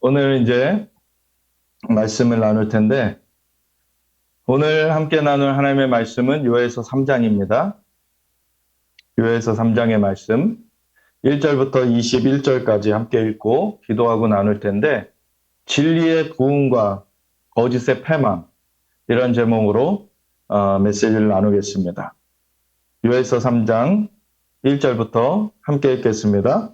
오늘 이제 말씀을 나눌 텐데, 오늘 함께 나눌 하나님의 말씀은 요엘서 3장입니다. 요엘서 3장의 말씀, 1절부터 21절까지 함께 읽고 기도하고 나눌 텐데, 진리의 부흥과 거짓의 패망, 이런 제목으로 메시지를 나누겠습니다. 요엘서 3장 1절부터 함께 읽겠습니다.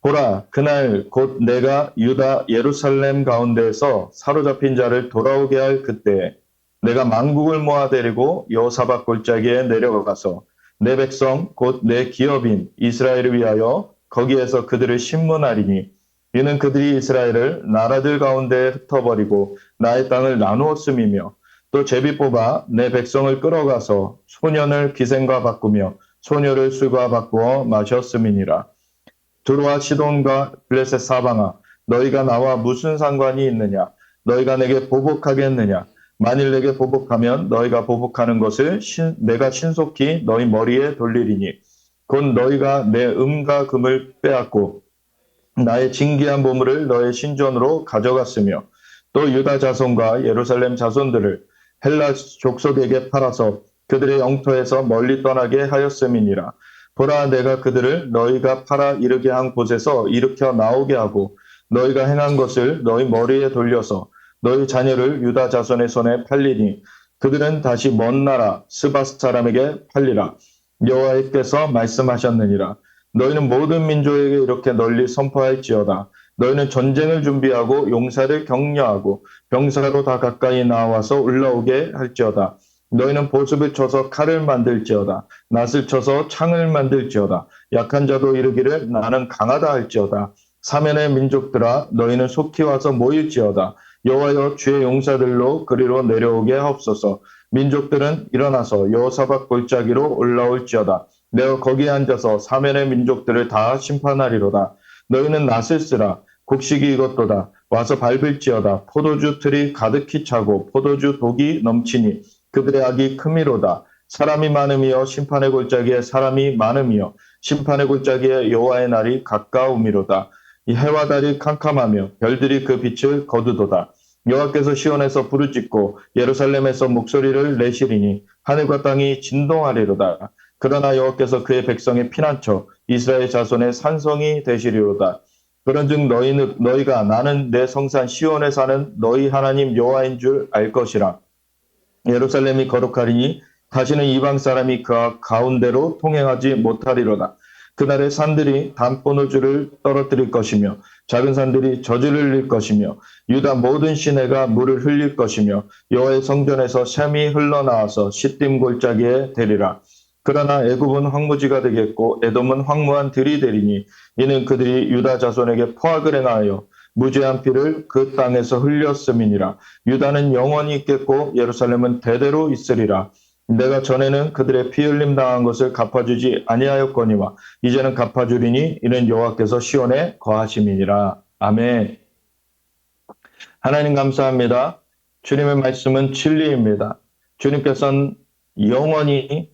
보라, 그날 곧 내가 유다 예루살렘 가운데에서 사로잡힌 자를 돌아오게 할 그때에 내가 만국을 모아 데리고 여호사밧 골짜기에 내려가서 내 백성 곧 내 기업인 이스라엘을 위하여 거기에서 그들을 심문하리니 이는 그들이 이스라엘을 나라들 가운데 흩어버리고 나의 땅을 나누었음이며 또 제비 뽑아 내 백성을 끌어가서 소년을 기생과 바꾸며 소녀를 술과 바꾸어 마셨음이니라. 두로와 시돈과 블레셋 사방아, 너희가 나와 무슨 상관이 있느냐? 너희가 내게 보복하겠느냐? 만일 내게 보복하면 너희가 보복하는 것을 내가 신속히 너희 머리에 돌리리니 곧 너희가 내 음과 금을 빼앗고 나의 진귀한 보물을 너의 신전으로 가져갔으며 또 유다 자손과 예루살렘 자손들을 헬라 족속에게 팔아서 그들의 영토에서 멀리 떠나게 하였음이니라. 보라, 내가 그들을 너희가 팔아 이르게 한 곳에서 일으켜 나오게 하고 너희가 행한 것을 너희 머리에 돌려서 너희 자녀를 유다 자손의 손에 팔리니 그들은 다시 먼 나라 스바스 사람에게 팔리라. 여호와께서 말씀하셨느니라. 너희는 모든 민족에게 이렇게 널리 선포할지어다. 너희는 전쟁을 준비하고 용사를 격려하고 병사로 다 가까이 나와서 올라오게 할지어다. 너희는 보습을 쳐서 칼을 만들지어다. 낫을 쳐서 창을 만들지어다. 약한 자도 이르기를 나는 강하다 할지어다. 사면의 민족들아, 너희는 속히 와서 모일지어다. 여호와여, 주의 용사들로 그리로 내려오게 하옵소서. 민족들은 일어나서 여호사밧 골짜기로 올라올지어다. 내가 거기에 앉아서 사면의 민족들을 다 심판하리로다. 너희는 낫을 쓰라. 곡식이 익었도다. 와서 밟을지어다. 포도주 틀이 가득히 차고 포도주 독이 넘치니 그들의 악이 크미로다. 사람이 많음이여 심판의 골짜기에 사람이 많음이여 심판의 골짜기에 여호와의 날이 가까움이로다. 이 해와 달이 캄캄하며 별들이 그 빛을 거두도다. 여호와께서 시온에서 부르짖고 예루살렘에서 목소리를 내시리니 하늘과 땅이 진동하리로다. 그러나 여호와께서 그의 백성의 피난처 이스라엘 자손의 산성이 되시리로다. 그런즉 너희가 나는 내 성산 시온에 사는 너희 하나님 여호와인 줄 알 것이라. 예루살렘이 거룩하리니 다시는 이방 사람이 그 가운데로 통행하지 못하리로다. 그날의 산들이 단포노주를 떨어뜨릴 것이며 작은 산들이 저주를 흘릴 것이며 유다 모든 시내가 물을 흘릴 것이며 여호와의 성전에서 샘이 흘러나와서 시딤 골짜기에 되리라. 그러나 애굽은 황무지가 되겠고 에돔은 황무한 들이 되리니 이는 그들이 유다 자손에게 포악을 행하여 무죄한 피를 그 땅에서 흘렸음이니라. 유다는 영원히 있겠고 예루살렘은 대대로 있으리라. 내가 전에는 그들의 피 흘림 당한 것을 갚아주지 아니하였거니와 이제는 갚아주리니 이는 여호와께서 시온에 거하심이니라. 아멘. 하나님 감사합니다. 주님의 말씀은 진리입니다. 주님께서는 영원히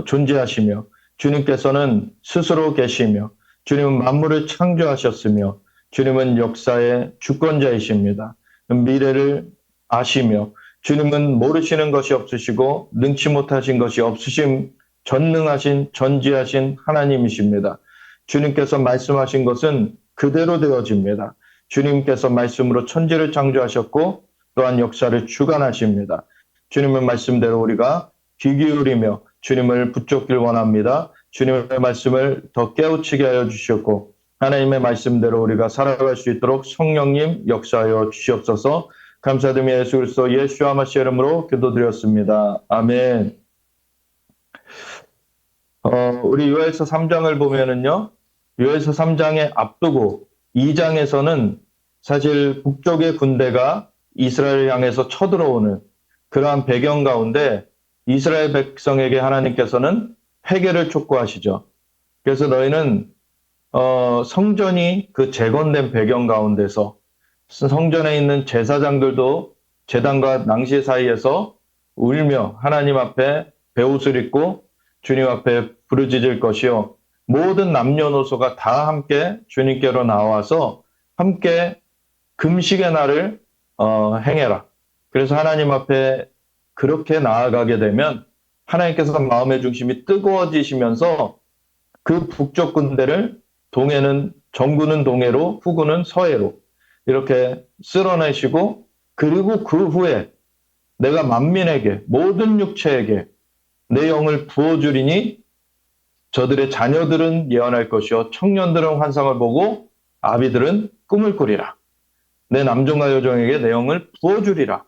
존재하시며 주님께서는 스스로 계시며 주님은 만물을 창조하셨으며 주님은 역사의 주권자이십니다. 미래를 아시며 주님은 모르시는 것이 없으시고 능치 못하신 것이 없으심 전능하신 전지하신 하나님이십니다. 주님께서 말씀하신 것은 그대로 되어집니다. 주님께서 말씀으로 천지를 창조하셨고 또한 역사를 주관하십니다. 주님의 말씀대로 우리가 귀 기울이며 주님을 붙잡길 원합니다. 주님의 말씀을 더 깨우치게 하여 주셨고 하나님의 말씀대로 우리가 살아갈 수 있도록 성령님 역사하여 주시옵소서. 감사드리며 예수 그리스도 예수와 마시아 이름으로 기도드렸습니다. 아멘. 우리 요엘서 3장을 보면은요. 요엘서 3장에 앞두고 2장에서는 사실 북쪽의 군대가 이스라엘을 향해서 쳐들어오는 그러한 배경 가운데 이스라엘 백성에게 하나님께서는 회개를 촉구하시죠. 그래서 너희는 성전이 그 재건된 배경 가운데서 성전에 있는 제사장들도 제단과 낭시 사이에서 울며 하나님 앞에 베옷을 입고 주님 앞에 부르짖을 것이요 모든 남녀노소가 다 함께 주님께로 나와서 함께 금식의 날을 행해라. 그래서 하나님 앞에 그렇게 나아가게 되면 하나님께서 마음의 중심이 뜨거워지시면서 그 북쪽 군대를 동해는 정구는 동해로 후구는 서해로 이렇게 쓸어내시고 그리고 그 후에 내가 만민에게 모든 육체에게 내 영을 부어주리니 저들의 자녀들은 예언할 것이요 청년들은 환상을 보고 아비들은 꿈을 꾸리라. 내 남종과 여종에게 내 영을 부어주리라.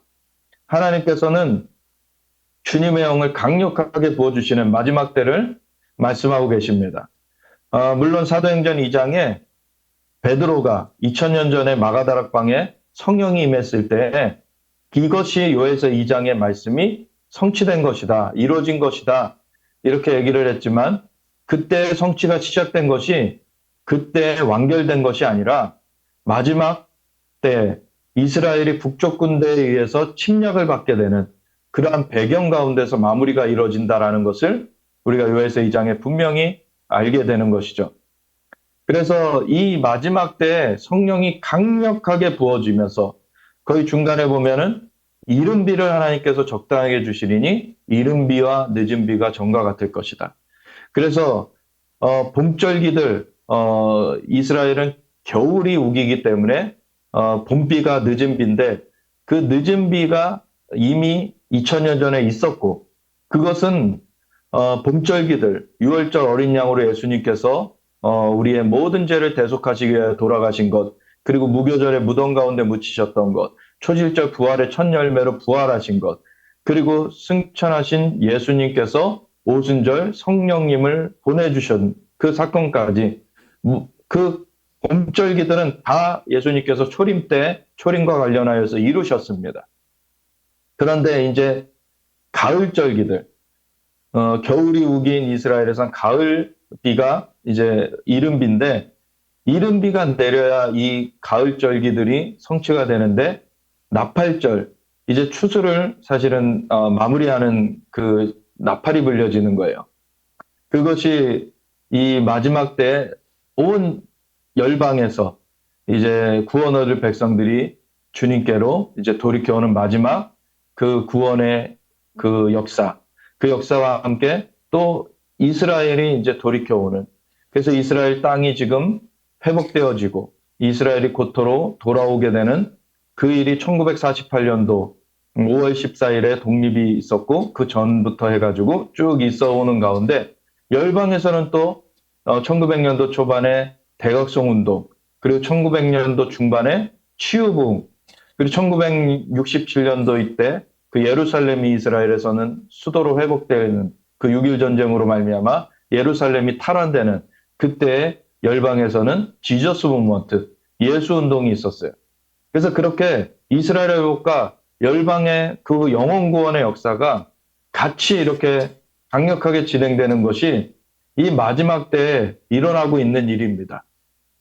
하나님께서는 주님의 영을 강력하게 부어주시는 마지막 때를 말씀하고 계십니다. 물론 사도행전 2장에 베드로가 2000년 전에 마가다락방에 성령이 임했을 때 이것이 요에서 2장의 말씀이 성취된 것이다, 이루어진 것이다 이렇게 얘기를 했지만 그때 성취가 시작된 것이 그때 완결된 것이 아니라 마지막 때 이스라엘이 북쪽 군대에 의해서 침략을 받게 되는 그러한 배경 가운데서 마무리가 이루어진다라는 것을 우리가 요에서 2장에 분명히 알게 되는 것이죠. 그래서 이 마지막 때에 성령이 강력하게 부어지면서 거의 중간에 보면은 이른 비를 하나님께서 적당하게 주시리니 이른 비와 늦은 비가 전과 같을 것이다. 그래서 봄절기들 이스라엘은 겨울이 우기기 때문에 봄비가 늦은 비인데 그 늦은 비가 이미 2000년 전에 있었고 그것은 봄절기들 6월절 어린 양으로 예수님께서 우리의 모든 죄를 대속하시기 위해 돌아가신 것 그리고 무교절에 무덤 가운데 묻히셨던 것 초실절 부활의 첫 열매로 부활하신 것 그리고 승천하신 예수님께서 오순절 성령님을 보내주신 그 사건까지 그 봄절기들은 다 예수님께서 초림 때 초림과 관련하여서 이루셨습니다. 그런데 이제 가을절기들 겨울이 우기인 이스라엘에선 가을 비가 이제 이른비인데 이른비가 내려야 이 가을절기들이 성취가 되는데 나팔절 이제 추수를 사실은 마무리하는 그 나팔이 불려지는 거예요. 그것이 이 마지막 때 온 열방에서 이제 구원 얻을 백성들이 주님께로 이제 돌이켜오는 마지막 그 구원의 그 역사와 함께 또 이스라엘이 이제 돌이켜오는 그래서 이스라엘 땅이 지금 회복되어지고 이스라엘이 고토로 돌아오게 되는 그 일이 1948년도 5월 14일에 독립이 있었고 그 전부터 해가지고 쭉 있어오는 가운데 열방에서는 또 1900년도 초반에 대각성 운동 그리고 1900년도 중반에 치유부흥 그리고 1967년도 이때 그 예루살렘이 이스라엘에서는 수도로 회복되는 그 6.1 전쟁으로 말미암아 예루살렘이 탈환되는 그때 열방에서는 지저스 무브먼트 예수 운동이 있었어요. 그래서 그렇게 이스라엘 회복과 열방의 그 영혼 구원의 역사가 같이 이렇게 강력하게 진행되는 것이 이 마지막 때에 일어나고 있는 일입니다.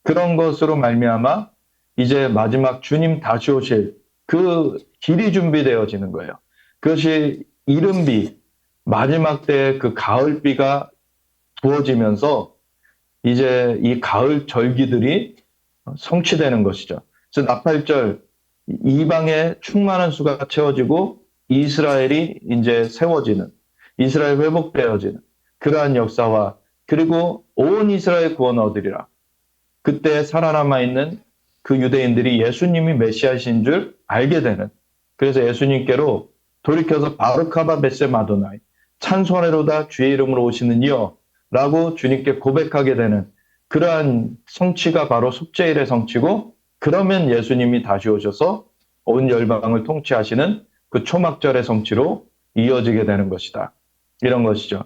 그런 것으로 말미암아 이제 마지막 주님 다시 오실 그 길이 준비되어지는 거예요. 그것이 이른비, 마지막 때의 그 가을비가 부어지면서 이제 이 가을 절기들이 성취되는 것이죠. 그래서 나팔절, 이방의 충만한 수가 채워지고 이스라엘이 이제 세워지는, 이스라엘 회복되어지는 그러한 역사와 그리고 온 이스라엘 구원 얻으리라. 그때 살아남아 있는 그 유대인들이 예수님이 메시아이신 줄 알게 되는 그래서 예수님께로 돌이켜서 바르카바 베세 마도나이 찬송하리로다 주의 이름으로 오시는 이여 라고 주님께 고백하게 되는 그러한 성취가 바로 속죄일의 성취고 그러면 예수님이 다시 오셔서 온 열방을 통치하시는 그 초막절의 성취로 이어지게 되는 것이다. 이런 것이죠.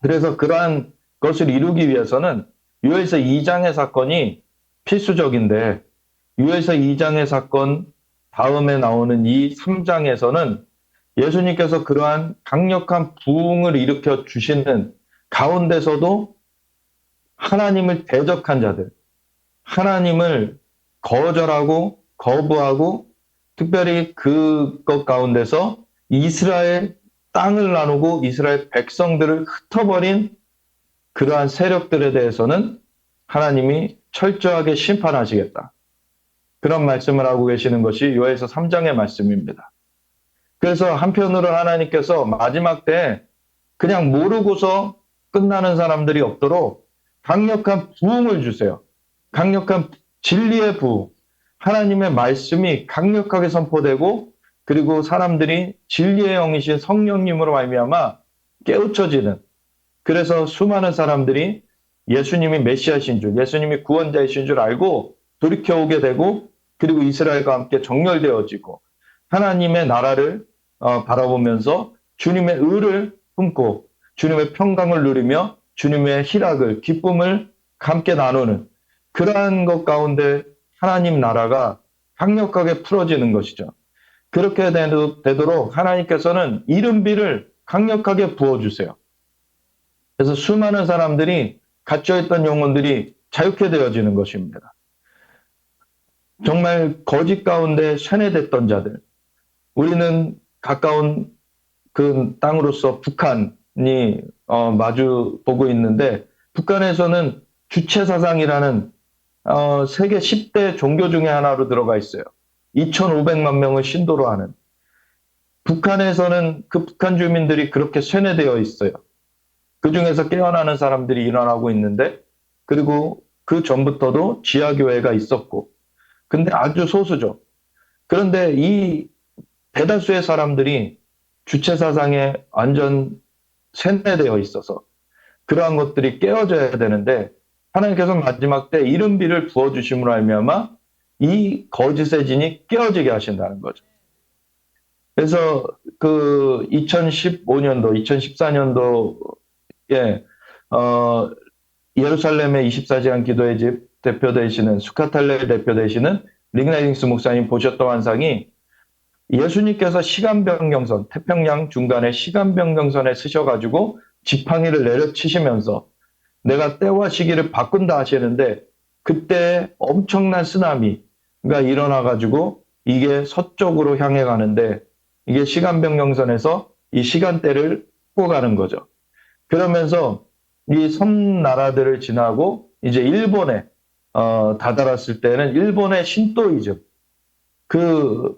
그래서 그러한 것을 이루기 위해서는 요에서 2장의 사건이 필수적인데 요에서 2장의 사건 다음에 나오는 이 3장에서는 예수님께서 그러한 강력한 부흥을 일으켜 주시는 가운데서도 하나님을 대적한 자들, 하나님을 거절하고 거부하고 특별히 그것 가운데서 이스라엘 땅을 나누고 이스라엘 백성들을 흩어버린 그러한 세력들에 대해서는 하나님이 철저하게 심판하시겠다. 그런 말씀을 하고 계시는 것이 요엘서 3장의 말씀입니다. 그래서 한편으로 하나님께서 마지막 때 그냥 모르고서 끝나는 사람들이 없도록 강력한 부흥을 주세요. 강력한 진리의 부흥. 하나님의 말씀이 강력하게 선포되고 그리고 사람들이 진리의 영이신 성령님으로 말미암아 깨우쳐지는, 그래서 수많은 사람들이 예수님이 메시아신 줄, 예수님이 구원자이신 줄 알고 돌이켜오게 되고 그리고 이스라엘과 함께 정렬되어지고 하나님의 나라를 바라보면서 주님의 의를 품고 주님의 평강을 누리며 주님의 희락을, 기쁨을 함께 나누는 그러한 것 가운데 하나님 나라가 강력하게 풀어지는 것이죠. 그렇게 되도록 하나님께서는 이른비를 강력하게 부어주세요. 그래서 수많은 사람들이 갇혀있던 영혼들이 자유케 되어지는 것입니다. 정말 거짓 가운데 세뇌됐던 자들, 우리는 가까운 그 땅으로서 북한이 마주 보고 있는데, 북한에서는 주체사상이라는 세계 10대 종교 중에 하나로 들어가 있어요. 2,500만 명을 신도로 하는. 북한에서는 그 북한 주민들이 그렇게 세뇌되어 있어요. 그 중에서 깨어나는 사람들이 일어나고 있는데, 그리고 그 전부터도 지하교회가 있었고, 근데 아주 소수죠. 그런데 이 대다수의 사람들이 주체사상에 완전 세뇌되어 있어서 그러한 것들이 깨어져야 되는데, 하나님께서 마지막 때 이른비를 부어주심으로 말미암아 이 거짓의 진이 깨어지게 하신다는 거죠. 그래서 그 2015년도, 2014년도에 예루살렘의 24시간 기도의 집 대표 되시는 수카탈레 대표 되시는 링라이딩스 목사님 보셨던 환상이, 예수님께서 시간변경선, 태평양 중간에 시간변경선에 쓰셔가지고 지팡이를 내려치시면서 내가 때와 시기를 바꾼다 하시는데, 그때 엄청난 쓰나미가 일어나가지고 이게 서쪽으로 향해 가는데, 이게 시간변경선에서 이 시간대를 끄고 가는 거죠. 그러면서 이 섬나라들을 지나고 이제 일본에 다다랐을 때는 일본의 신도이즘, 그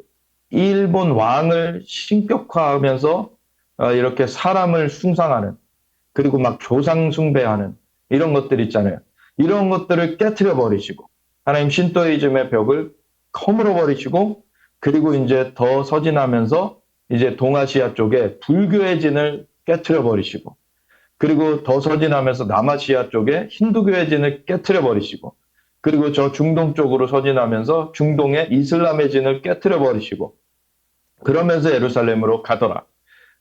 일본 왕을 신격화하면서 이렇게 사람을 숭상하는, 그리고 막 조상 숭배하는 이런 것들 있잖아요. 이런 것들을 깨트려 버리시고 하나님 신도이즘의 벽을 허물어 버리시고, 그리고 이제 더 서진하면서 이제 동아시아 쪽에 불교의 진을 깨트려 버리시고, 그리고 더 서진하면서 남아시아 쪽에 힌두교의 진을 깨트려 버리시고, 그리고 저 중동 쪽으로 서진하면서 중동의 이슬람의 진을 깨트려 버리시고, 그러면서 예루살렘으로 가더라.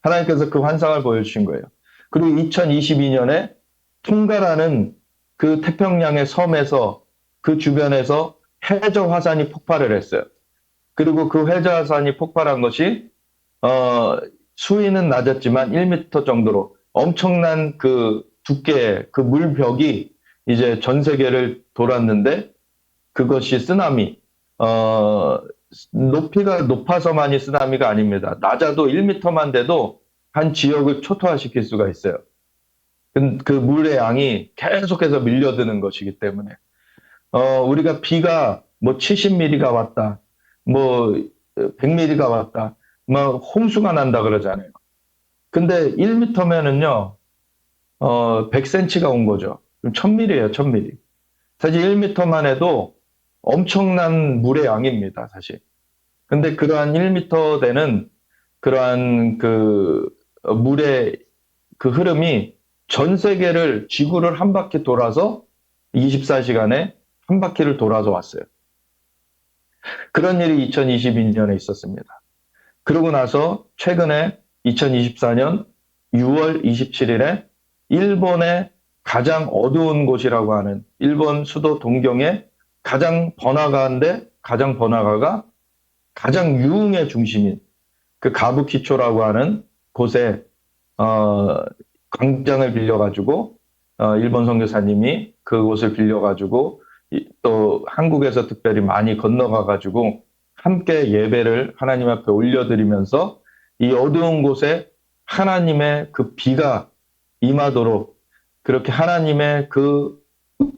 하나님께서 그 환상을 보여주신 거예요. 그리고 2022년에 통가라는 그 태평양의 섬에서 그 주변에서 해저 화산이 폭발을 했어요. 그리고 그 해저 화산이 폭발한 것이 수위는 낮았지만 1m 정도로 엄청난 그 두께의 그 물벽이 이제 전 세계를 돌았는데, 그것이 쓰나미, 높이가 높아서만이 쓰나미가 아닙니다. 낮아도 1m만 돼도 한 지역을 초토화시킬 수가 있어요. 그 물의 양이 계속해서 밀려드는 것이기 때문에 우리가 비가 뭐 70mm가 왔다, 뭐 100mm가 왔다, 뭐 홍수가 난다 그러잖아요. 근데 1m면은요 100cm가 온 거죠. 그럼 1000mm예요, 1000mm. 사실 1m만 해도 엄청난 물의 양입니다, 사실. 근데 그러한 1m 되는 그러한 그 물의 그 흐름이 전 세계를, 지구를 한 바퀴 돌아서 24시간에 한 바퀴를 돌아서 왔어요. 그런 일이 2022년에 있었습니다. 그러고 나서 최근에 2024년 6월 27일에 일본의 가장 어두운 곳이라고 하는 일본 수도 동경의 가장 번화가인데, 가장 번화가가 가장 유흥의 중심인 그 가부키초라고 하는 곳에 광장을 빌려가지고 일본 선교사님이 그곳을 빌려가지고 또 한국에서 특별히 많이 건너가가지고 함께 예배를 하나님 앞에 올려드리면서 이 어두운 곳에 하나님의 그 비가 임하도록, 그렇게 하나님의 그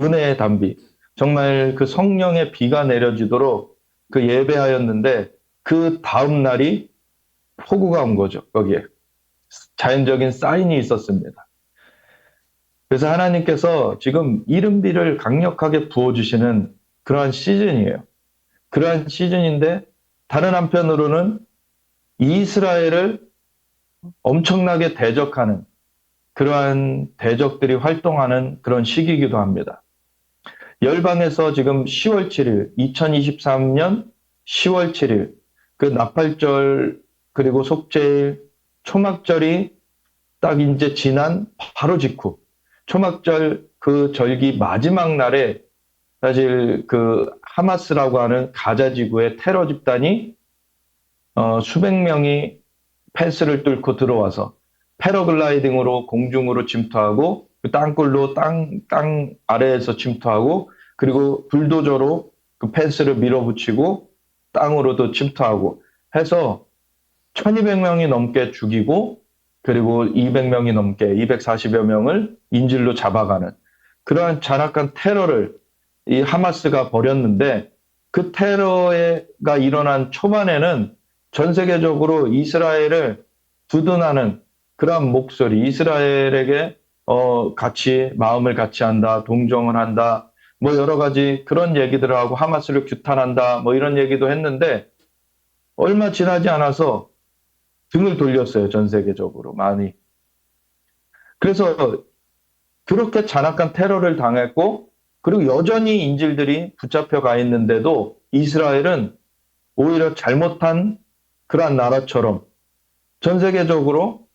은혜의 단비, 정말 그 성령의 비가 내려지도록 그 예배하였는데 그 다음 날이 폭우가 온 거죠. 거기에 자연적인 사인이 있었습니다. 그래서 하나님께서 지금 이른비를 강력하게 부어주시는 그러한 시즌이에요. 그러한 시즌인데 다른 한편으로는 이스라엘을 엄청나게 대적하는 그러한 대적들이 활동하는 그런 시기이기도 합니다. 열방에서 지금 10월 7일, 2023년 10월 7일, 그 나팔절, 그리고 속죄일, 초막절이 딱 이제 지난 바로 직후, 초막절 그 절기 마지막 날에 사실 그 하마스라고 하는 가자 지구의 테러 집단이 수백 명이 펜스를 뚫고 들어와서 패러글라이딩으로 공중으로 침투하고 그 땅굴로 땅 아래에서 침투하고 그리고 불도저로 그 펜스를 밀어붙이고 땅으로도 침투하고 해서 1200명이 넘게 죽이고 그리고 200명이 넘게 240여 명을 인질로 잡아가는 그러한 잔악한 테러를 이 하마스가 벌였는데 그 테러가 일어난 초반에는 전 세계적으로 이스라엘을 두둔하는 그러한 목소리, 이스라엘에게 같이 마음을 같이 한다, 동정을 한다, 뭐 여러 가지 그런 얘기들을 하고 하마스를 규탄한다, 뭐 이런 얘기도 했는데 얼마 지나지 않아서 등을 돌렸어요, 전 세계적으로 많이. 그래서 그렇게 잔악한 테러를 당했고 그리고 여전히 인질들이 붙잡혀 가 있는데도 이스라엘은 오히려 잘못한 그러한 나라처럼 전 세계적으로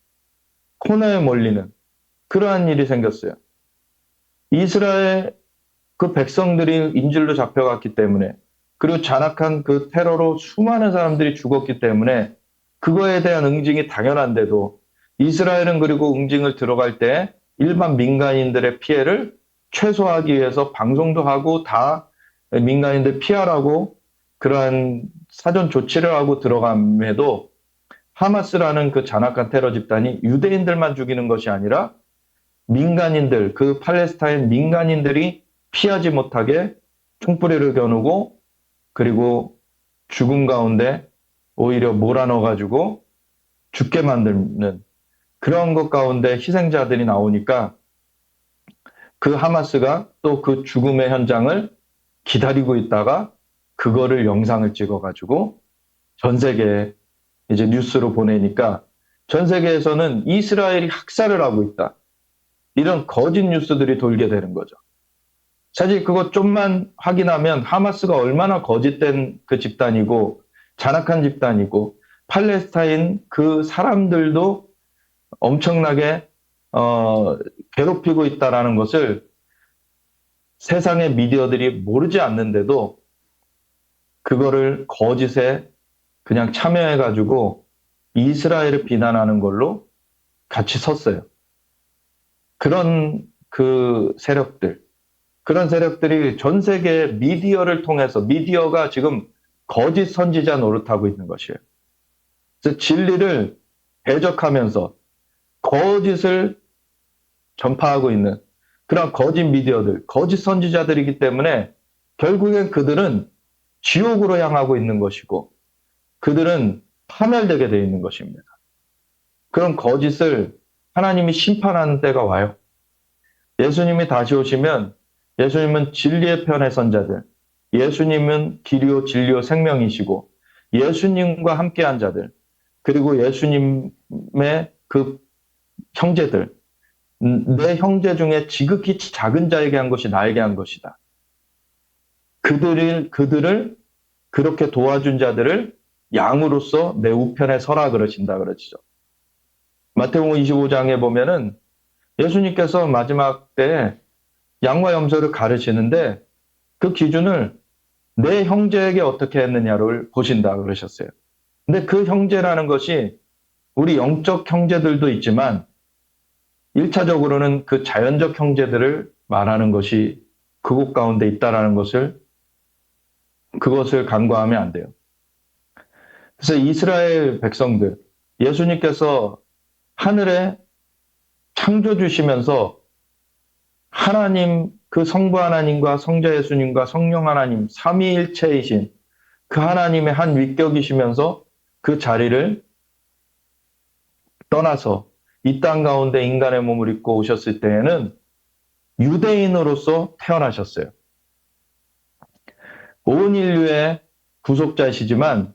코너에 몰리는 그러한 일이 생겼어요. 이스라엘 그 백성들이 인질로 잡혀갔기 때문에 그리고 잔악한 그 테러로 수많은 사람들이 죽었기 때문에 그거에 대한 응징이 당연한데도 이스라엘은 그리고 응징을 들어갈 때 일반 민간인들의 피해를 최소화하기 위해서 방송도 하고 다 민간인들 피하라고 그러한 사전 조치를 하고 들어감에도 하마스라는 그 잔악한 테러 집단이 유대인들만 죽이는 것이 아니라 민간인들, 그 팔레스타인 민간인들이 피하지 못하게 총뿌리를 겨누고 그리고 죽음 가운데 오히려 몰아넣어가지고 죽게 만드는 그런 것 가운데 희생자들이 나오니까 그 하마스가 또 그 죽음의 현장을 기다리고 있다가 그거를 영상을 찍어가지고 전 세계에 이제 뉴스로 보내니까 전 세계에서는 이스라엘이 학살을 하고 있다. 이런 거짓 뉴스들이 돌게 되는 거죠. 사실 그거 좀만 확인하면 하마스가 얼마나 거짓된 그 집단이고 잔악한 집단이고 팔레스타인 그 사람들도 엄청나게 괴롭히고 있다라는 것을 세상의 미디어들이 모르지 않는데도 그거를 거짓에 그냥 참여해가지고 이스라엘을 비난하는 걸로 같이 섰어요. 그런 그 세력들, 그런 세력들이 전 세계 미디어를 통해서 미디어가 지금 거짓 선지자 노릇하고 있는 것이에요. 그래서 진리를 대적하면서 거짓을 전파하고 있는 그런 거짓 미디어들, 거짓 선지자들이기 때문에 결국엔 그들은 지옥으로 향하고 있는 것이고 그들은 파멸되게 되어 있는 것입니다. 그런 거짓을 하나님이 심판하는 때가 와요. 예수님이 다시 오시면 예수님은 진리의 편의 선자들, 예수님은 길이요 진리요 생명이시고 예수님과 함께한 자들, 그리고 예수님의 그 형제들, 내 형제 중에 지극히 작은 자에게 한 것이 나에게 한 것이다. 그들을 그렇게 도와준 자들을 양으로서 내 우편에 서라 그러신다 그러시죠. 마태복음 25장에 보면은 예수님께서 마지막 때에 양과 염소를 가르치는데 그 기준을 내 형제에게 어떻게 했느냐를 보신다 그러셨어요. 근데 그 형제라는 것이 우리 영적 형제들도 있지만 1차적으로는 그 자연적 형제들을 말하는 것이 그곳 가운데 있다라는 그것을 간과하면 안 돼요. 그래서 이스라엘 백성들, 예수님께서 하늘에 창조 주시면서 하나님, 그 성부 하나님과 성자 예수님과 성령 하나님, 삼위일체이신 그 하나님의 한 위격이시면서 그 자리를 떠나서 이 땅 가운데 인간의 몸을 입고 오셨을 때에는 유대인으로서 태어나셨어요. 온 인류의 구속자이시지만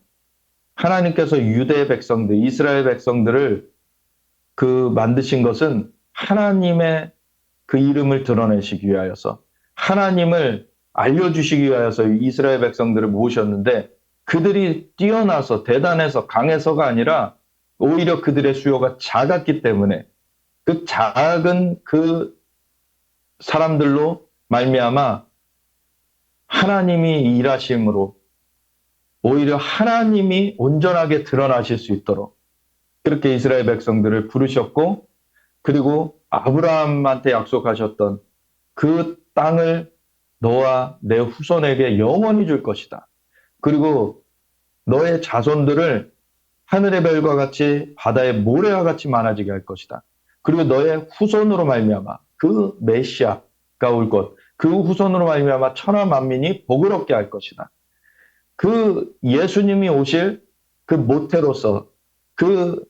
하나님께서 유대 백성들, 이스라엘 백성들을 만드신 것은 하나님의 그 이름을 드러내시기 위하여서, 하나님을 알려주시기 위하여서 이스라엘 백성들을 모으셨는데, 그들이 뛰어나서 대단해서 강해서가 아니라 오히려 그들의 수요가 작았기 때문에 그 작은 그 사람들로 말미암아 하나님이 일하심으로 오히려 하나님이 온전하게 드러나실 수 있도록 그렇게 이스라엘 백성들을 부르셨고, 그리고 아브라함한테 약속하셨던 그 땅을 너와 내 후손에게 영원히 줄 것이다. 그리고 너의 자손들을 하늘의 별과 같이 바다의 모래와 같이 많아지게 할 것이다. 그리고 너의 후손으로 말미암아 그 메시아가 올 것, 그 후손으로 말미암아 천하 만민이 복을 얻게 할 것이다. 그 예수님이 오실 그 모태로서 그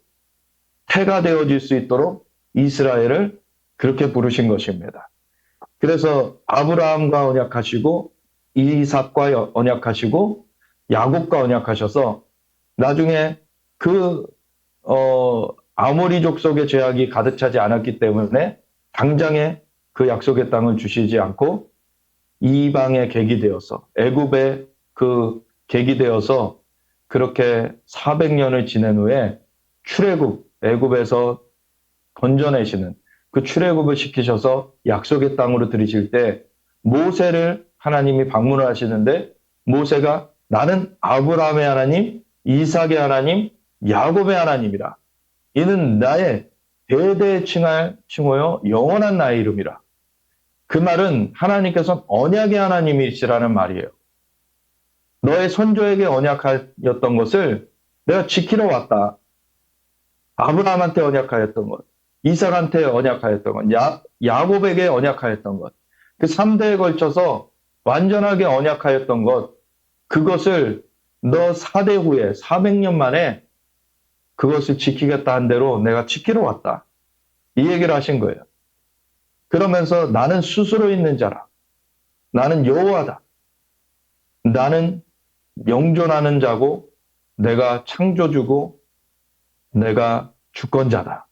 태가 되어질 수 있도록 이스라엘을 그렇게 부르신 것입니다. 그래서 아브라함과 언약하시고 이삭과 언약하시고 야곱과 언약하셔서 나중에 아모리 족속의 죄악이 가득 차지 않았기 때문에 당장에 그 약속의 땅을 주시지 않고 이방의 객이 되어서 애굽의 그 객이 되어서 그렇게 400년을 지낸 후에 출애굽, 애굽에서 건져내시는 그 출애굽을 시키셔서 약속의 땅으로 들이실 때 모세를 하나님이 방문을 하시는데, 모세가 나는 아브라함의 하나님, 이삭의 하나님, 야곱의 하나님이라. 이는 나의 대대의 칭호여 영원한 나의 이름이라. 그 말은 하나님께서 언약의 하나님이시라는 말이에요. 너의 선조에게 언약하였던 것을 내가 지키러 왔다. 아브라함한테 언약하였던 것, 이삭한테 언약하였던 것, 야곱에게 언약하였던 것, 그 3대에 걸쳐서 완전하게 언약하였던 것, 그것을 너 4대 후에 400년 만에 그것을 지키겠다 한 대로 내가 지키러 왔다. 이 얘기를 하신 거예요. 그러면서 나는 스스로 있는 자라. 나는 여호와다. 나는 영존하는 자고 내가 창조주고 내가 주권자다.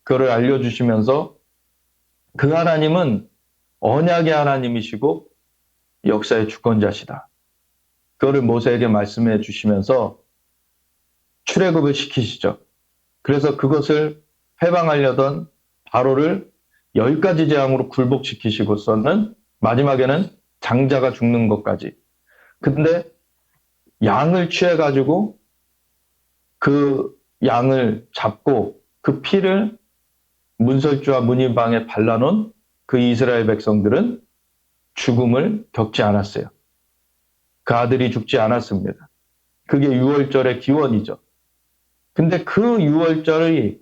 그거를 알려주시면서 그 하나님은 언약의 하나님이시고 역사의 주권자시다. 그거를 모세에게 말씀해 주시면서 출애굽을 시키시죠. 그래서 그것을 해방하려던 바로를 10가지 재앙으로 굴복시키시고서는 마지막에는 장자가 죽는 것까지. 근데 양을 취해가지고 그 양을 잡고 그 피를 문설주와 문인방에 발라놓은 그 이스라엘 백성들은 죽음을 겪지 않았어요. 그 아들이 죽지 않았습니다. 그게 유월절의 기원이죠. 근데 그 유월절이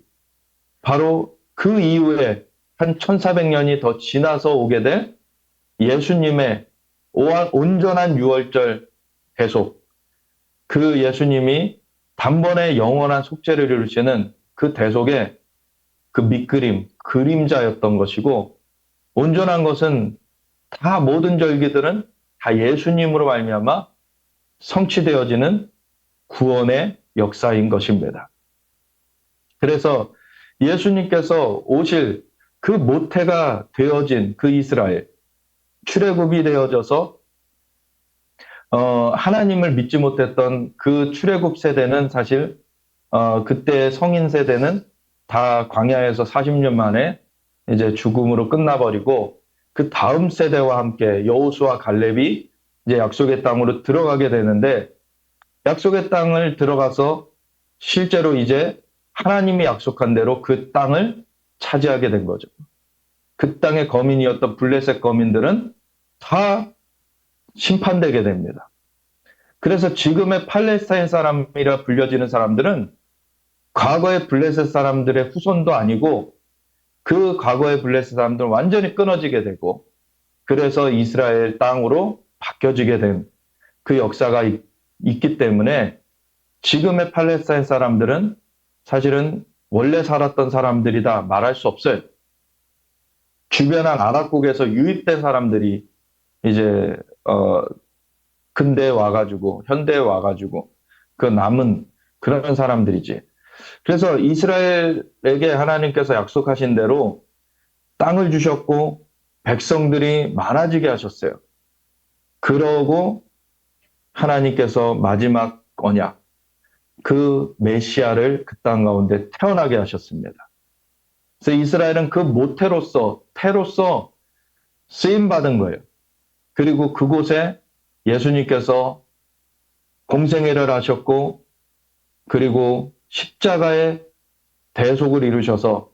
바로 그 이후에 한 1400년이 더 지나서 오게 될 예수님의 온전한 유월절 대속, 그 예수님이 단번에 영원한 속죄를 이루시는 그 대속의 그 밑그림, 그림자였던 것이고, 온전한 것은 다 모든 절기들은 다 예수님으로 말미암아 성취되어지는 구원의 역사인 것입니다. 그래서 예수님께서 오실 그 모태가 되어진 그 이스라엘, 출애굽이 되어져서 하나님을 믿지 못했던 그 출애굽 세대는 사실 그때 성인 세대는 다 광야에서 40년 만에 이제 죽음으로 끝나버리고, 그 다음 세대와 함께 여호수아 갈렙이 이제 약속의 땅으로 들어가게 되는데, 약속의 땅을 들어가서 실제로 이제 하나님이 약속한 대로 그 땅을 차지하게 된 거죠. 그 땅의 거민이었던 블레셋 거민들은 다 심판되게 됩니다. 그래서 지금의 팔레스타인 사람이라 불려지는 사람들은 과거의 블레셋 사람들의 후손도 아니고, 그 과거의 블레셋 사람들은 완전히 끊어지게 되고, 그래서 이스라엘 땅으로 바뀌어지게 된 그 역사가 있기 때문에 지금의 팔레스타인 사람들은 사실은 원래 살았던 사람들이다 말할 수 없어요. 주변한 아랍국에서 유입된 사람들이 이제 근대에 와가지고 현대에 와가지고 그 남은 그런 사람들이지. 그래서 이스라엘에게 하나님께서 약속하신 대로 땅을 주셨고 백성들이 많아지게 하셨어요. 그러고 하나님께서 마지막 언약, 그 메시아를 그 땅 가운데 태어나게 하셨습니다. 그래서 이스라엘은 그 모태로서, 태로서 쓰임받은 거예요. 그리고 그곳에 예수님께서 공생애를 하셨고, 그리고 십자가의 대속을 이루셔서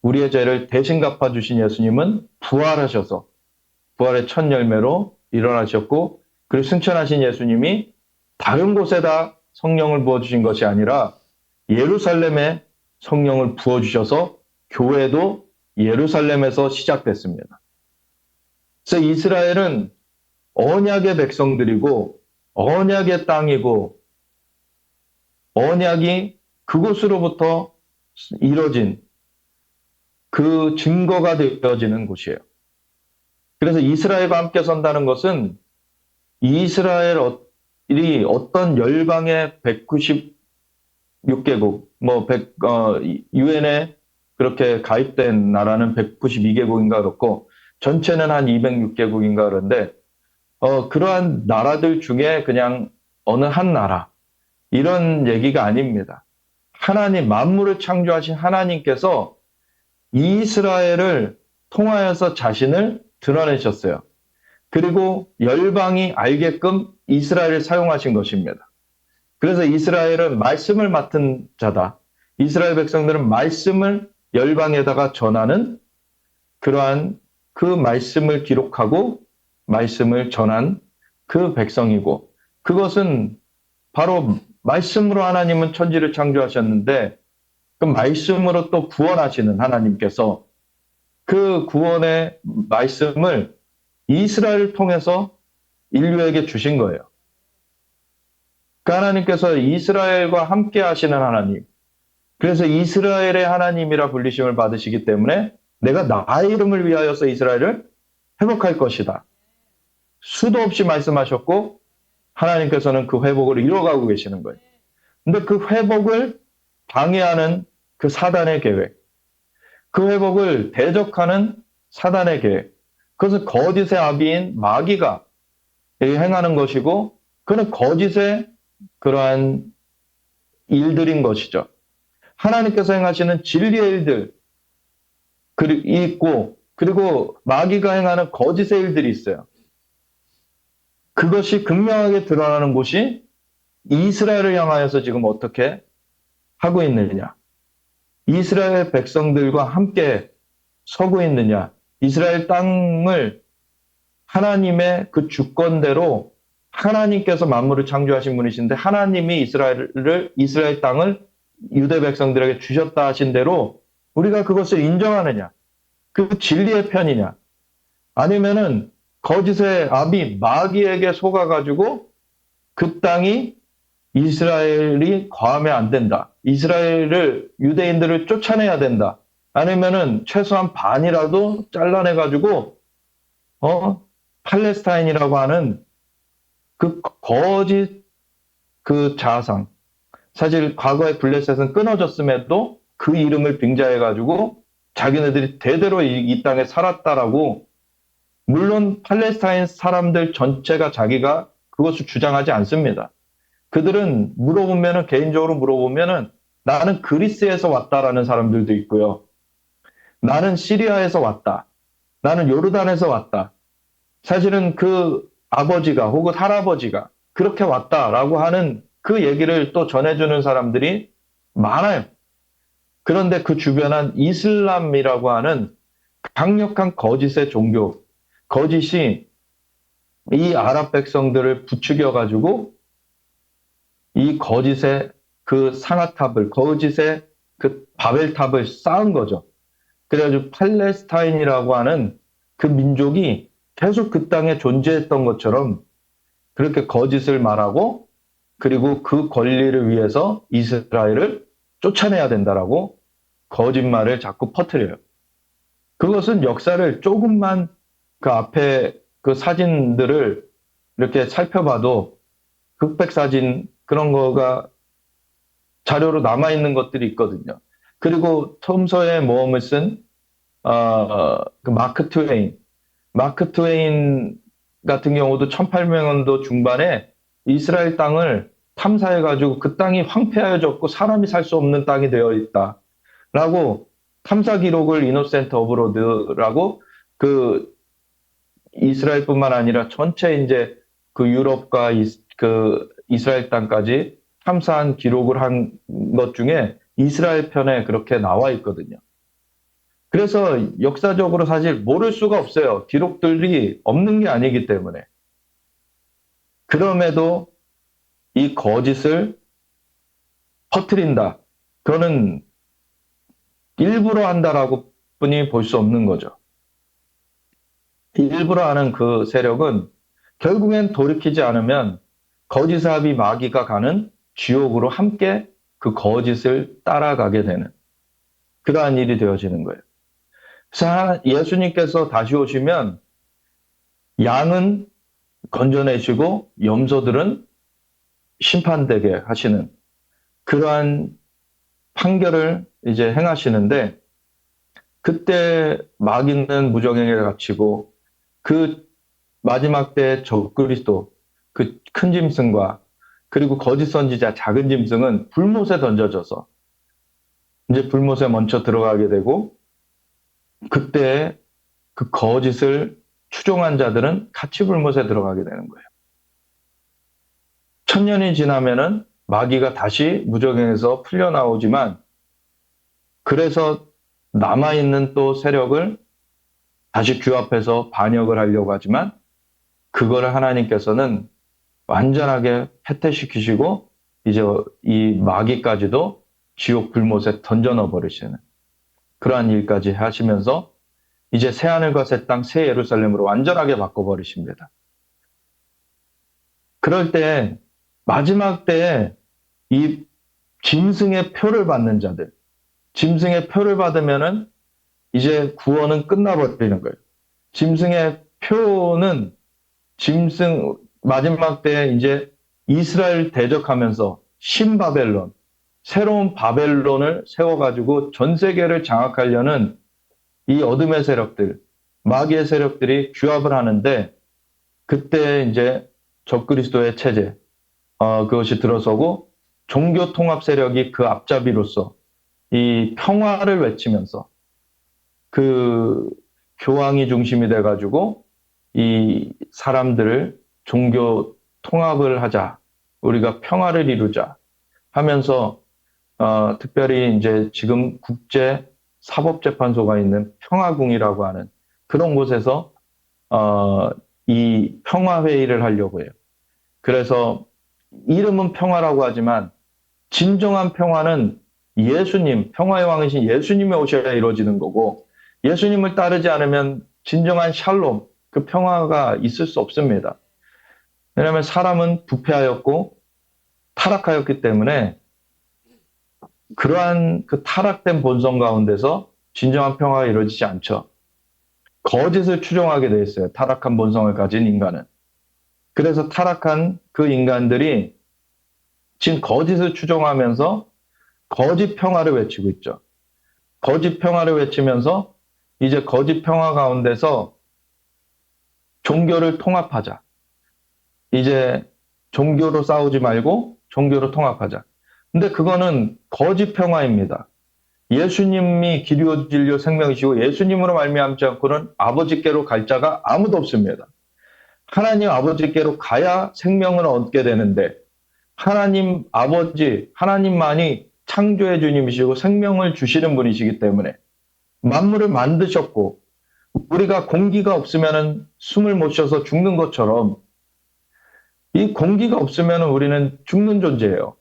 우리의 죄를 대신 갚아주신 예수님은 부활하셔서 부활의 첫 열매로 일어나셨고, 그리고 승천하신 예수님이 다른 곳에다 성령을 부어주신 것이 아니라 예루살렘에 성령을 부어주셔서 교회도 예루살렘에서 시작됐습니다. 그래서 이스라엘은 언약의 백성들이고 언약의 땅이고 언약이 그곳으로부터 이뤄진 그 증거가 되어지는 곳이에요. 그래서 이스라엘과 함께 선다는 것은 이스라엘이 어떤 열방의 196개국, 유엔에 그렇게 가입된 나라는 192개국인가 그렇고, 전체는 한 206개국인가 그런데, 그러한 나라들 중에 그냥 어느 한 나라, 이런 얘기가 아닙니다. 하나님, 만물을 창조하신 하나님께서 이스라엘을 통하여서 자신을 드러내셨어요. 그리고 열방이 알게끔 이스라엘을 사용하신 것입니다. 그래서 이스라엘은 말씀을 맡은 자다. 이스라엘 백성들은 말씀을 열방에다가 전하는 그러한 그 말씀을 기록하고 말씀을 전한 그 백성이고, 그것은 바로 말씀으로 하나님은 천지를 창조하셨는데 그 말씀으로 또 구원하시는 하나님께서 그 구원의 말씀을 이스라엘을 통해서 인류에게 주신 거예요. 그 하나님께서 이스라엘과 함께 하시는 하나님. 그래서 이스라엘의 하나님이라 불리심을 받으시기 때문에 내가 나의 이름을 위하여서 이스라엘을 회복할 것이다. 수도 없이 말씀하셨고 하나님께서는 그 회복을 이뤄가고 계시는 거예요. 근데 그 회복을 방해하는 그 사단의 계획, 그 회복을 대적하는 사단의 계획, 그것은 거짓의 아비인 마귀가 행하는 것이고, 그는 거짓의 그러한 일들인 것이죠. 하나님께서 행하시는 진리의 일들 있고, 그리고 마귀가 행하는 거짓의 일들이 있어요. 그것이 극명하게 드러나는 곳이 이스라엘을 향하여서 지금 어떻게 하고 있느냐. 이스라엘 백성들과 함께 서고 있느냐. 이스라엘 땅을 하나님의 그 주권대로 하나님께서 만물을 창조하신 분이신데 하나님이 이스라엘 땅을 유대 백성들에게 주셨다 하신 대로 우리가 그것을 인정하느냐. 그 진리의 편이냐. 아니면은 거짓의 아비 마귀에게 속아가지고 그 땅이 이스라엘이 거하면 안 된다. 이스라엘을 유대인들을 쫓아내야 된다. 아니면은 최소한 반이라도 잘라내가지고 팔레스타인이라고 하는 그 거짓 그 자상. 사실 과거에 블레셋은 끊어졌음에도 그 이름을 빙자해가지고 자기네들이 대대로 이 땅에 살았다라고, 물론 팔레스타인 사람들 전체가 자기가 그것을 주장하지 않습니다. 그들은 개인적으로 물어보면은 나는 그리스에서 왔다라는 사람들도 있고요. 나는 시리아에서 왔다. 나는 요르단에서 왔다. 사실은 그 아버지가 혹은 할아버지가 그렇게 왔다라고 하는 그 얘기를 또 전해주는 사람들이 많아요. 그런데 그 주변한 이슬람이라고 하는 강력한 거짓의 종교, 거짓이 이 아랍 백성들을 부추겨가지고 이 거짓의 그 상아탑을, 거짓의 그 바벨탑을 쌓은 거죠. 그래가지고 팔레스타인이라고 하는 그 민족이 계속 그 땅에 존재했던 것처럼 그렇게 거짓을 말하고 그리고 그 권리를 위해서 이스라엘을 쫓아내야 된다라고 거짓말을 자꾸 퍼뜨려요. 그것은 역사를 조금만 그 앞에 그 사진들을 이렇게 살펴봐도 흑백 사진 그런 거가 자료로 남아있는 것들이 있거든요. 그리고 톰소의 모험을 쓴 그 마크 트웨인 같은 경우도 1800년도 중반에 이스라엘 땅을 탐사해가지고 그 땅이 황폐하여졌고 사람이 살 수 없는 땅이 되어 있다라고 탐사 기록을 이노센트 오브 로드라고 그 이스라엘뿐만 아니라 전체 이제 그 유럽과 그 이스라엘 땅까지 탐사한 기록을 한 것 중에 이스라엘 편에 그렇게 나와 있거든요. 그래서 역사적으로 사실 모를 수가 없어요. 기록들이 없는 게 아니기 때문에. 그럼에도 이 거짓을 퍼뜨린다. 그거는 일부러 한다라고 뿐이 볼 수 없는 거죠. 일부러 하는 그 세력은 결국엔 돌이키지 않으면 거짓아비 마귀가 가는 지옥으로 함께 그 거짓을 따라가게 되는 그러한 일이 되어지는 거예요. 그래서 예수님께서 다시 오시면 양은 건져내시고 염소들은 심판되게 하시는 그러한 판결을 이제 행하시는데 그때 마귀는 무정행에 갇히고 그 마지막 때 적그리스도 그 큰 짐승과 그리고 거짓 선지자 작은 짐승은 불못에 던져져서 이제 불못에 먼저 들어가게 되고 그때 그 거짓을 추종한 자들은 같이 불못에 들어가게 되는 거예요. 1000년이 지나면은 마귀가 다시 무적행에서 풀려나오지만 그래서 남아있는 또 세력을 다시 규합해서 반역을 하려고 하지만 그거를 하나님께서는 완전하게 패퇴시키시고 이제 이 마귀까지도 지옥 불못에 던져 넣어 버리시는 그러한 일까지 하시면서 이제 새하늘과 새 땅, 새 예루살렘으로 완전하게 바꿔버리십니다. 그럴 때 마지막 때에 이 짐승의 표를 받는 자들, 짐승의 표를 받으면은 이제 구원은 끝나버리는 거예요. 짐승의 표는 짐승 마지막 때에 이제 이스라엘 대적하면서 신바벨론, 새로운 바벨론을 세워가지고 전 세계를 장악하려는 이 어둠의 세력들, 마귀의 세력들이 규합을 하는데 그때 이제 적그리스도의 체제, 그것이 들어서고 종교 통합 세력이 그 앞잡이로서 이 평화를 외치면서 그 교황이 중심이 돼가지고 이 사람들을 종교 통합을 하자, 우리가 평화를 이루자 하면서 특별히 이제 지금 국제 사법재판소가 있는 평화궁이라고 하는 그런 곳에서 이 평화회의를 하려고 해요. 그래서 이름은 평화라고 하지만 진정한 평화는 예수님, 평화의 왕이신 예수님이 오셔야 이루어지는 거고 예수님을 따르지 않으면 진정한 샬롬, 그 평화가 있을 수 없습니다. 왜냐하면 사람은 부패하였고 타락하였기 때문에 그러한 그 타락된 본성 가운데서 진정한 평화가 이루어지지 않죠. 거짓을 추종하게 돼 있어요. 타락한 본성을 가진 인간은. 그래서 타락한 그 인간들이 지금 거짓을 추종하면서 거짓 평화를 외치고 있죠. 거짓 평화를 외치면서 이제 거짓 평화 가운데서 종교를 통합하자. 이제 종교로 싸우지 말고 종교로 통합하자. 근데 그거는 거짓 평화입니다. 예수님이 길이요 진리요 생명이시고 예수님으로 말미암지 않고는 아버지께로 갈 자가 아무도 없습니다. 하나님 아버지께로 가야 생명을 얻게 되는데 하나님 아버지, 하나님만이 창조의 주님이시고 생명을 주시는 분이시기 때문에 만물을 만드셨고 우리가 공기가 없으면 숨을 못 쉬어서 죽는 것처럼 이 공기가 없으면 우리는 죽는 존재예요.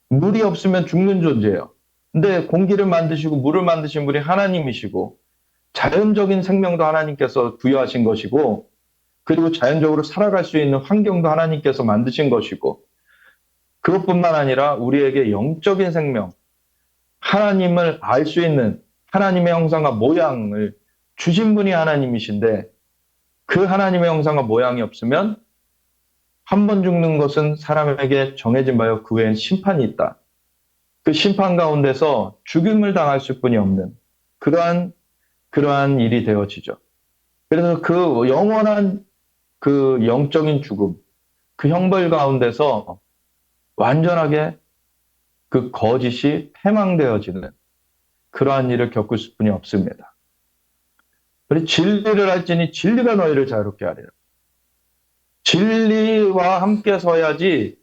물이 없으면 죽는 존재예요. 근데 공기를 만드시고 물을 만드신 분이 하나님이시고 자연적인 생명도 하나님께서 부여하신 것이고 그리고 자연적으로 살아갈 수 있는 환경도 하나님께서 만드신 것이고 그것뿐만 아니라 우리에게 영적인 생명, 하나님을 알 수 있는 하나님의 형상과 모양을 주신 분이 하나님이신데 그 하나님의 형상과 모양이 없으면 한 번 죽는 것은 사람에게 정해진 바요. 그 외엔 심판이 있다. 그 심판 가운데서 죽임을 당할 수뿐이 없는 그러한 일이 되어지죠. 그래서 그 영원한 그 영적인 죽음, 그 형벌 가운데서 완전하게 그 거짓이 패망되어지는 그러한 일을 겪을 수뿐이 없습니다. 우리 진리를 알지니 진리가 너희를 자유롭게 하리라. 진리와 함께 서야지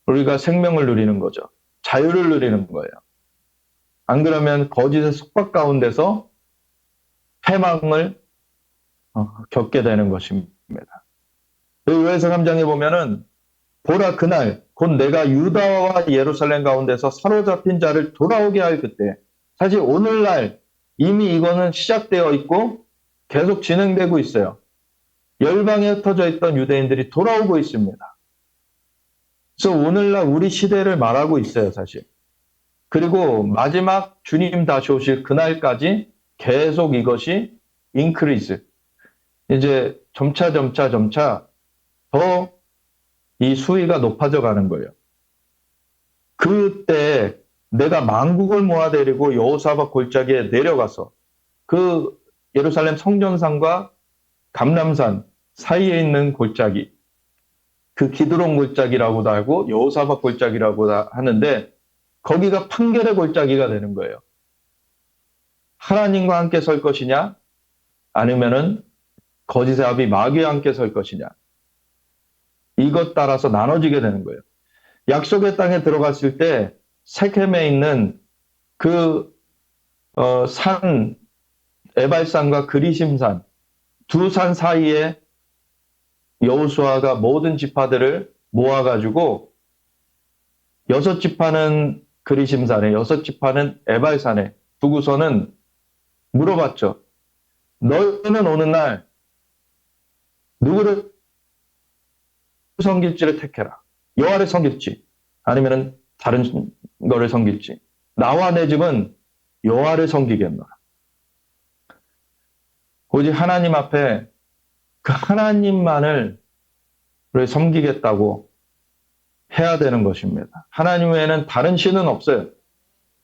우리가 생명을 누리는 거죠. 자유를 누리는 거예요. 안 그러면 거짓의 속박 가운데서 패망을 겪게 되는 것입니다. 요에서 3장에 보면은 보라 그날 곧 내가 유다와 예루살렘 가운데서 사로잡힌 자를 돌아오게 할 그때, 사실 오늘날 이미 이거는 시작되어 있고 계속 진행되고 있어요. 열방에 흩어져 있던 유대인들이 돌아오고 있습니다. 그래서 오늘날 우리 시대를 말하고 있어요, 사실. 그리고 마지막 주님 다시 오실 그날까지 계속 이것이 인크리즈, 이제 점차 더 이 수위가 높아져 가는 거예요. 그때 내가 만국을 모아데리고 여호사밧 골짜기에 내려가서 그 예루살렘 성전산과 감람산 사이에 있는 골짜기, 그 기드론 골짜기라고도 하고 여호사밧 골짜기라고 하는데 거기가 판결의 골짜기가 되는 거예요. 하나님과 함께 설 것이냐 아니면은 거짓의 아비 마귀와 함께 설 것이냐, 이것 따라서 나눠지게 되는 거예요. 약속의 땅에 들어갔을 때 세켐에 있는 그 산, 에발산과 그리심산 두 산 사이에 여호수아가 모든 지파들을 모아가지고 6지파는 그리심산에 6지파는 에발산에 두고서는 물어봤죠. 너희는 오는 날 누구를 섬길지를 택해라. 여호와를 섬길지 아니면 다른 거를 섬길지. 나와 내 집은 여호와를 섬기겠노라. 오직 하나님 앞에 그 하나님만을 섬기겠다고 해야 되는 것입니다. 하나님 외에는 다른 신은 없어요.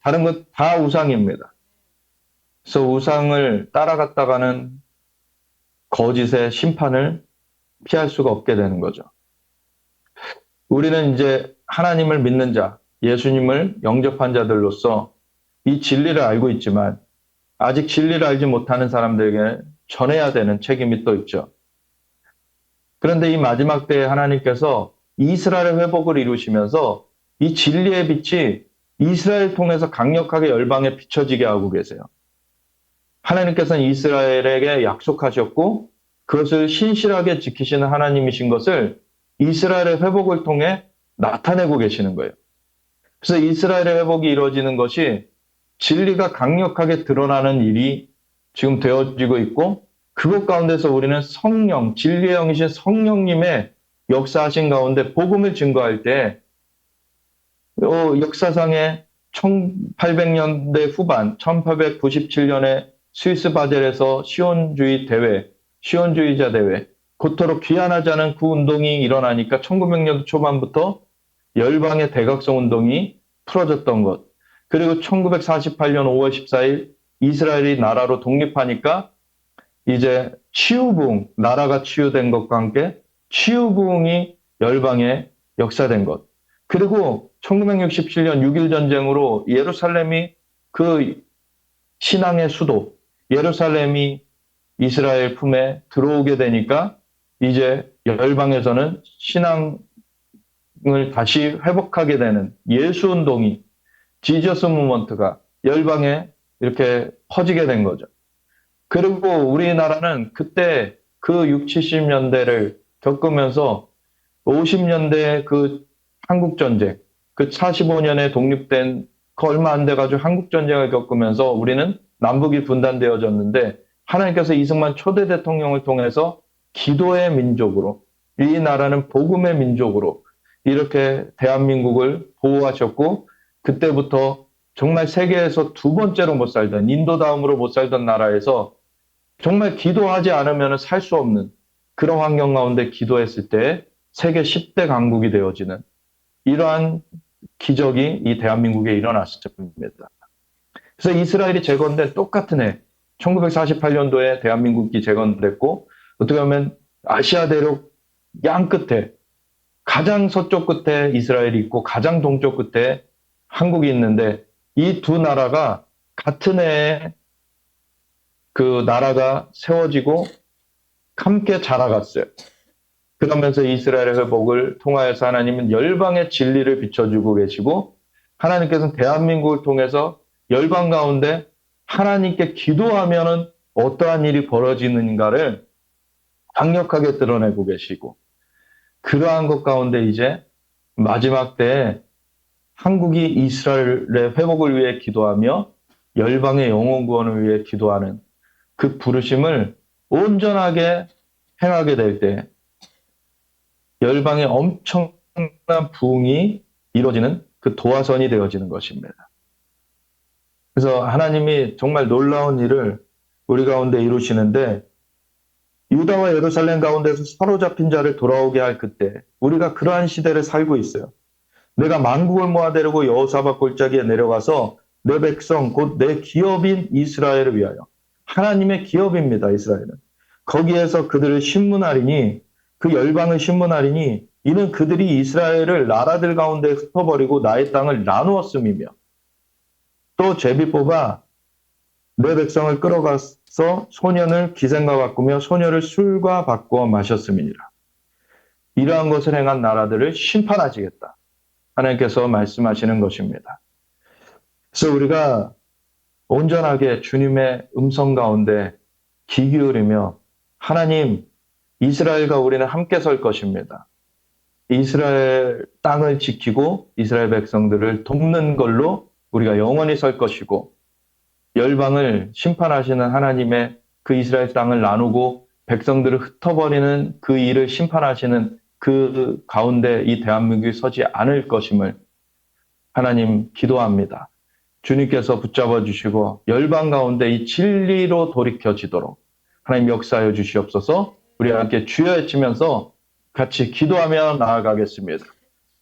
다른 것 다 우상입니다. 그래서 우상을 따라갔다가는 거짓의 심판을 피할 수가 없게 되는 거죠. 우리는 이제 하나님을 믿는 자, 예수님을 영접한 자들로서 이 진리를 알고 있지만 아직 진리를 알지 못하는 사람들에게 전해야 되는 책임이 또 있죠. 그런데 이 마지막 때에 하나님께서 이스라엘의 회복을 이루시면서 이 진리의 빛이 이스라엘을 통해서 강력하게 열방에 비춰지게 하고 계세요. 하나님께서는 이스라엘에게 약속하셨고 그것을 신실하게 지키시는 하나님이신 것을 이스라엘의 회복을 통해 나타내고 계시는 거예요. 그래서 이스라엘의 회복이 이루어지는 것이 진리가 강력하게 드러나는 일이 지금 되어지고 있고 그것 가운데서 우리는 성령, 진리의 영이신 성령님의 역사하신 가운데 복음을 증거할 때 역사상의 1800년대 후반, 1897년에 스위스 바젤에서 시온주의자 대회, 그토록 귀환하지 않은 그 운동이 일어나니까 1900년도 초반부터 열방의 대각성 운동이 풀어졌던 것, 그리고 1948년 5월 14일 이스라엘이 나라로 독립하니까 이제 치유부흥, 나라가 치유된 것과 함께 치유부흥이 열방에 역사된 것, 그리고 1967년 6.1 전쟁으로 예루살렘이 그 신앙의 수도, 예루살렘이 이스라엘 품에 들어오게 되니까 이제 열방에서는 신앙을 다시 회복하게 되는 예수운동이, 지저스 무먼트가 열방에 이렇게 퍼지게 된 거죠. 그리고 우리나라는 그때 그 60, 70년대를 겪으면서 50년대 그 한국전쟁, 그 45년에 독립된 그 얼마 안 돼가지고 한국전쟁을 겪으면서 우리는 남북이 분단되어졌는데 하나님께서 이승만 초대 대통령을 통해서 기도의 민족으로, 이 나라는 복음의 민족으로, 이렇게 대한민국을 보호하셨고 그때부터 정말 세계에서 두 번째로 못 살던 인도 다음으로 못 살던 나라에서 정말 기도하지 않으면 살 수 없는 그런 환경 가운데 기도했을 때 세계 10대 강국이 되어지는 이러한 기적이 이 대한민국에 일어났습니다. 그래서 이스라엘이 재건된 똑같은 해 1948년도에 대한민국이 재건됐고 어떻게 보면 아시아 대륙 양 끝에 가장 서쪽 끝에 이스라엘이 있고 가장 동쪽 끝에 한국이 있는데 이 두 나라가 같은 해에 그 나라가 세워지고 함께 자라갔어요. 그러면서 이스라엘의 회복을 통하여서 하나님은 열방의 진리를 비춰주고 계시고 하나님께서는 대한민국을 통해서 열방 가운데 하나님께 기도하면은 어떠한 일이 벌어지는가를 강력하게 드러내고 계시고 그러한 것 가운데 이제 마지막 때에 한국이 이스라엘의 회복을 위해 기도하며 열방의 영혼 구원을 위해 기도하는 그 부르심을 온전하게 행하게 될 때 열방의 엄청난 부흥이 이루어지는 그 도화선이 되어지는 것입니다. 그래서 하나님이 정말 놀라운 일을 우리 가운데 이루시는데 유다와 예루살렘 가운데서 사로잡힌 자를 돌아오게 할 그때 우리가 그러한 시대를 살고 있어요. 내가 만국을 모아데리고 여호사밧 골짜기에 내려가서 내 백성 곧 내 기업인 이스라엘을 위하여 하나님의 기업입니다. 이스라엘은. 거기에서 그들을 신문하리니 그 열방을 신문하리니 이는 그들이 이스라엘을 나라들 가운데 흩어버리고 나의 땅을 나누었음이며 또 제비 뽑아 내 백성을 끌어가서 소년을 기생과 바꾸며 소녀를 술과 바꾸어 마셨음이니라. 이러한 것을 행한 나라들을 심판하시겠다. 하나님께서 말씀하시는 것입니다. 그래서 우리가 온전하게 주님의 음성 가운데 귀 기울이며 하나님, 이스라엘과 우리는 함께 설 것입니다. 이스라엘 땅을 지키고 이스라엘 백성들을 돕는 걸로 우리가 영원히 설 것이고 열방을 심판하시는 하나님의 그 이스라엘 땅을 나누고 백성들을 흩어버리는 그 일을 심판하시는 그 가운데 이 대한민국이 서지 않을 것임을 하나님 기도합니다. 주님께서 붙잡아 주시고 열방 가운데 이 진리로 돌이켜지도록 하나님 역사하여 주시옵소서. 우리 함께 주여 외치면서 같이 기도하며 나아가겠습니다.